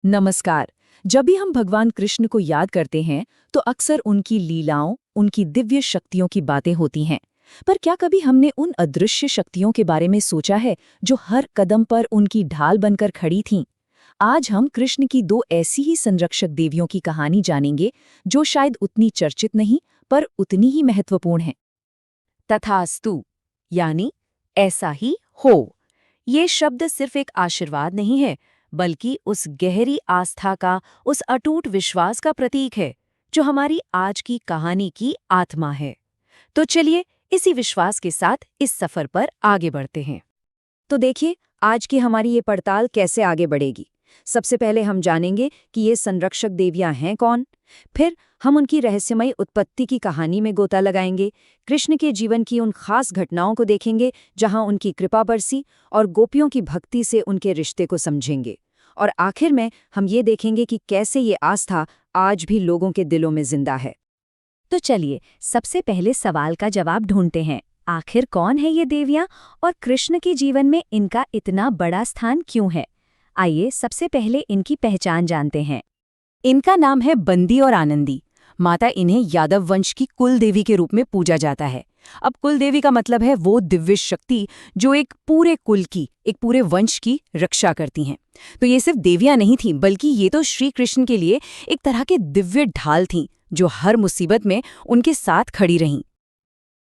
नमस्कार। जब भी हम भगवान कृष्ण को याद करते हैं तो अक्सर उनकी लीलाओं, उनकी दिव्य शक्तियों की बातें होती हैं। पर क्या कभी हमने उन अदृश्य शक्तियों के बारे में सोचा है जो हर कदम पर उनकी ढाल बनकर खड़ी थीं? आज हम कृष्ण की दो ऐसी ही संरक्षक देवियों की कहानी जानेंगे जो शायद उतनी चर्चित नहीं पर उतनी ही महत्वपूर्ण है। तथास्तु यानी ऐसा ही हो। ये शब्द सिर्फ एक आशीर्वाद नहीं है, बल्कि उस गहरी आस्था का, उस अटूट विश्वास का प्रतीक है जो हमारी आज की कहानी की आत्मा है। तो चलिए इसी विश्वास के साथ इस सफर पर आगे बढ़ते हैं। तो देखिए, आज की हमारी ये पड़ताल कैसे आगे बढ़ेगी। सबसे पहले हम जानेंगे कि ये संरक्षक देवियां हैं कौन। फिर हम उनकी रहस्यमयी उत्पत्ति की कहानी में गोता लगाएंगे, कृष्ण के जीवन की उन खास घटनाओं को देखेंगे जहां उनकी कृपा बरसी, और गोपियों की भक्ति से उनके रिश्ते को समझेंगे। और आखिर में हम ये देखेंगे कि कैसे ये आस्था आज भी लोगों के दिलों में जिंदा है। तो चलिए सबसे पहले सवाल का जवाब ढूंढते हैं। आखिर कौन है ये देवियां और कृष्ण के जीवन में इनका इतना बड़ा स्थान क्यों है? आइए सबसे पहले इनकी पहचान जानते हैं। इनका नाम है बंदी और आनंदी। माता इन्हें यादव वंश की कुल देवी के रूप में पूजा जाता है। अब कुल देवी का मतलब है वो दिव्य शक्ति जो एक पूरे कुल की, एक पूरे वंश की रक्षा करती हैं। तो ये सिर्फ देवियां नहीं थीं, बल्कि ये तो श्री कृष्ण के लिए एक तरह के दिव्य ढाल थीं जो हर मुसीबत में उनके साथ खड़ी रहीं।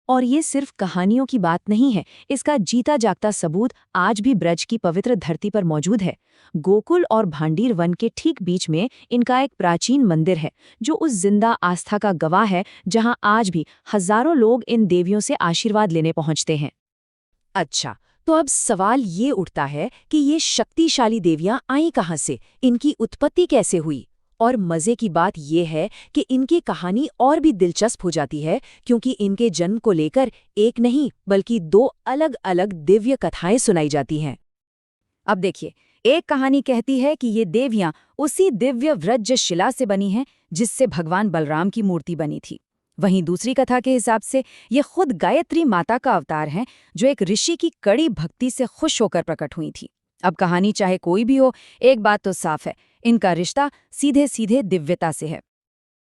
और ये सिर्फ कहानियों की बात नहीं है, इसका जीता जागता सबूत आज भी ब्रज की पवित्र धरती पर मौजूद है। गोकुल और भांडीर वन के ठीक बीच में इनका एक प्राचीन मंदिर है जो उस जिंदा आस्था का गवाह है, जहां आज भी हजारों लोग इन देवियों से आशीर्वाद लेने पहुंचते हैं। अच्छा, तो अब सवाल ये उठता है कि ये शक्तिशाली देवियां आईं कहां से, इनकी उत्पत्ति कैसे हुई? और मजे की बात यह है कि इनकी कहानी और भी दिलचस्प हो जाती है, क्योंकि इनके जन्म को लेकर एक नहीं बल्कि दो अलग-अलग दिव्य कथाएं सुनाई जाती हैं। अब देखिए, एक कहानी कहती है कि ये देवियां उसी दिव्य व्रज शिला से बनी हैं जिससे भगवान बलराम की मूर्ति बनी थी। वहीं दूसरी कथा के हिसाब से ये खुद गायत्री माता का अवतार हैं जो एक ऋषि की कड़ी भक्ति से खुश होकर प्रकट हुई थी। अब कहानी चाहे कोई भी हो, एक बात तो साफ है, इनका रिश्ता सीधे सीधे दिव्यता से है।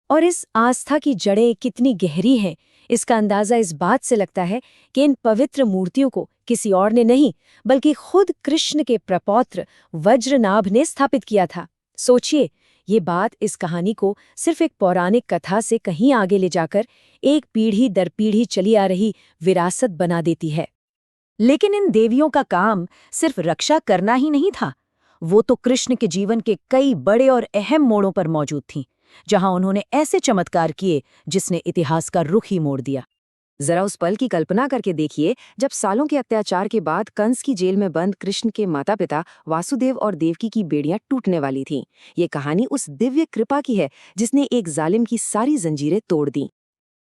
और इस आस्था की जड़ें कितनी गहरी हैं, इसका अंदाजा इस बात से लगता है कि इन पवित्र मूर्तियों को किसी और ने नहीं, बल्कि खुद कृष्ण के प्रपौत्र वज्रनाभ ने स्थापित किया था। सोचिए, ये बात इस कहानी को सिर्फ एक पौराणिक कथा से कहीं आगे ले जाकर एक पीढ़ी दर पीढ़ी चली आ रही विरासत बना देती है। लेकिन इन देवियों का काम सिर्फ रक्षा करना ही नहीं था, वो तो कृष्ण के जीवन के कई बड़े और अहम मोड़ों पर मौजूद थीं, जहां उन्होंने ऐसे चमत्कार किए जिसने इतिहास का रुख ही मोड़ दिया। जरा उस पल की कल्पना करके देखिए जब सालों के अत्याचार के बाद कंस की जेल में बंद कृष्ण के माता पिता वासुदेव और देवकी की बेड़ियां टूटने वाली थीं। ये कहानी उस दिव्य कृपा की है जिसने एक जालिम की सारी जंजीरें तोड़ दी।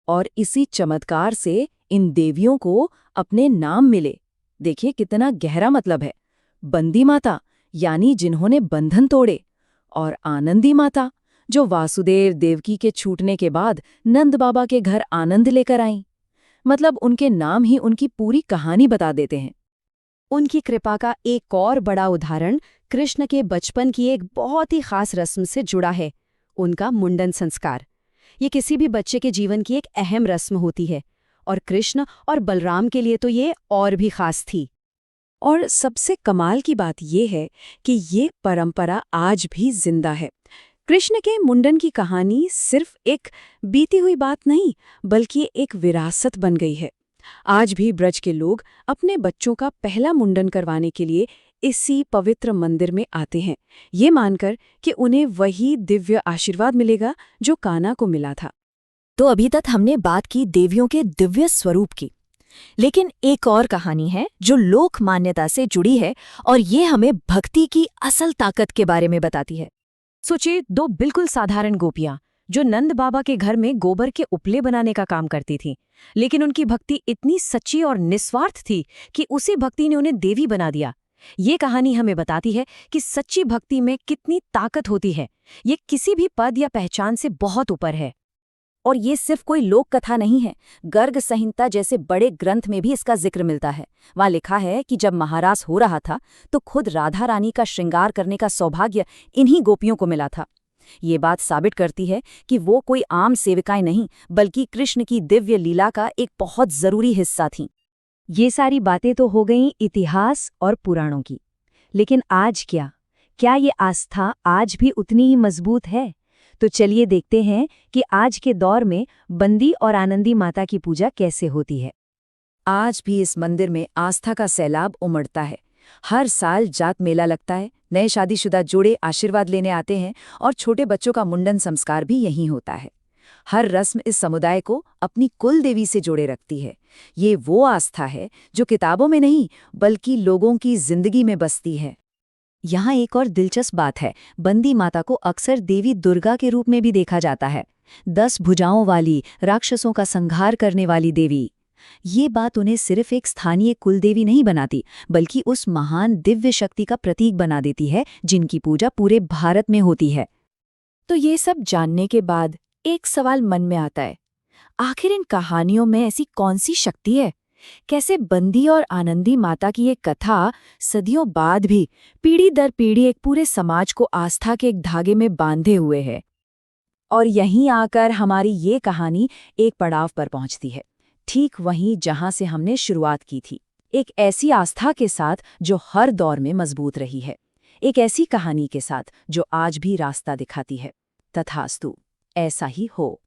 और इसी चमत्कार से इन देवियों को अपने नाम मिले। देखिए कितना गहरा मतलब है। बंदी माता यानी जिन्होंने बंधन तोड़े, और आनंदी माता जो वासुदेव देवकी के छूटने के बाद नंद बाबा के घर आनंद लेकर आईं। मतलब उनके नाम ही उनकी पूरी कहानी बता देते हैं। उनकी कृपा का एक और बड़ा उदाहरण कृष्ण के बचपन की एक बहुत ही खास रस्म से जुड़ा है, उनका मुंडन संस्कार। ये किसी भी बच्चे के जीवन की एक अहम रस्म होती है, और कृष्ण और बलराम के लिए तो ये और भी खास थी। और सबसे कमाल की बात ये है कि ये परंपरा आज भी जिंदा है। कृष्ण के मुंडन की कहानी सिर्फ एक बीती हुई बात नहीं, बल्कि एक विरासत बन गई है। आज भी ब्रज के लोग अपने बच्चों का पहला मुंडन करवाने के लिए इसी पवित्र मंदिर में आते हैं, ये मानकर कि उन्हें वही दिव्य आशीर्वाद मिलेगा जो कान्हा को मिला था। तो अभी तक हमने बात की देवियों के दिव्य स्वरूप की, लेकिन एक और कहानी है जो लोक मान्यता से जुड़ी है, और ये हमें भक्ति की असल ताकत के बारे में बताती है। सोचिए, दो बिल्कुल साधारण गोपियां जो नंद बाबा के घर में गोबर के उपले बनाने का काम करती थीं, लेकिन उनकी भक्ति इतनी सच्ची और निस्वार्थ थी कि उसी भक्ति ने उन्हें देवी बना दिया। ये कहानी हमें बताती है कि सच्ची भक्ति में कितनी ताकत होती है। ये किसी भी पद या पहचान से बहुत ऊपर है। और ये सिर्फ कोई लोक कथा नहीं है, गर्ग संहिता जैसे बड़े ग्रंथ में भी इसका जिक्र मिलता है। वहाँ लिखा है कि जब महारास हो रहा था तो खुद राधा रानी का श्रृंगार करने का सौभाग्य इन्हीं गोपियों को मिला था। ये बात साबित करती है कि वो कोई आम सेविकाएं नहीं, बल्कि कृष्ण की दिव्य लीला का एक बहुत जरूरी हिस्सा थीं। ये सारी बातें तो हो गईं इतिहास और पुराणों की, लेकिन आज क्या ये आस्था आज भी उतनी ही मजबूत है? तो चलिए देखते हैं कि आज के दौर में बंदी और आनंदी माता की पूजा कैसे होती है। आज भी इस मंदिर में आस्था का सैलाब उमड़ता है। हर साल जात मेला लगता है, नए शादीशुदा जोड़े आशीर्वाद लेने आते हैं और छोटे बच्चों का मुंडन संस्कार भी यहीं होता है। हर रस्म इस समुदाय को अपनी कुल देवी से जोड़े रखती है। ये वो आस्था है जो किताबों में नहीं, बल्कि लोगों की जिंदगी में बसती है। यहाँ एक और दिलचस्प बात है, बंदी माता को अक्सर देवी दुर्गा के रूप में भी देखा जाता है। 10 भुजाओं वाली, राक्षसों का संहार करने वाली देवी। ये बात उन्हें सिर्फ एक स्थानीय कुलदेवी नहीं बनाती, बल्कि उस महान दिव्य शक्ति का प्रतीक बना देती है जिनकी पूजा पूरे भारत में होती है। तो ये सब जानने के बाद एक सवाल मन में आता है, आखिर इन कहानियों में ऐसी कौन सी शक्ति है? कैसे बंदी और आनंदी माता की ये कथा सदियों बाद भी पीढ़ी दर पीढ़ी एक पूरे समाज को आस्था के एक धागे में बांधे हुए है? और यहीं आकर हमारी ये कहानी एक पड़ाव पर पहुंचती है, ठीक वहीं जहां से हमने शुरुआत की थी। एक ऐसी आस्था के साथ जो हर दौर में मजबूत रही है, एक ऐसी कहानी के साथ जो आज भी रास्ता दिखाती है। तथास्तु, ऐसा ही हो।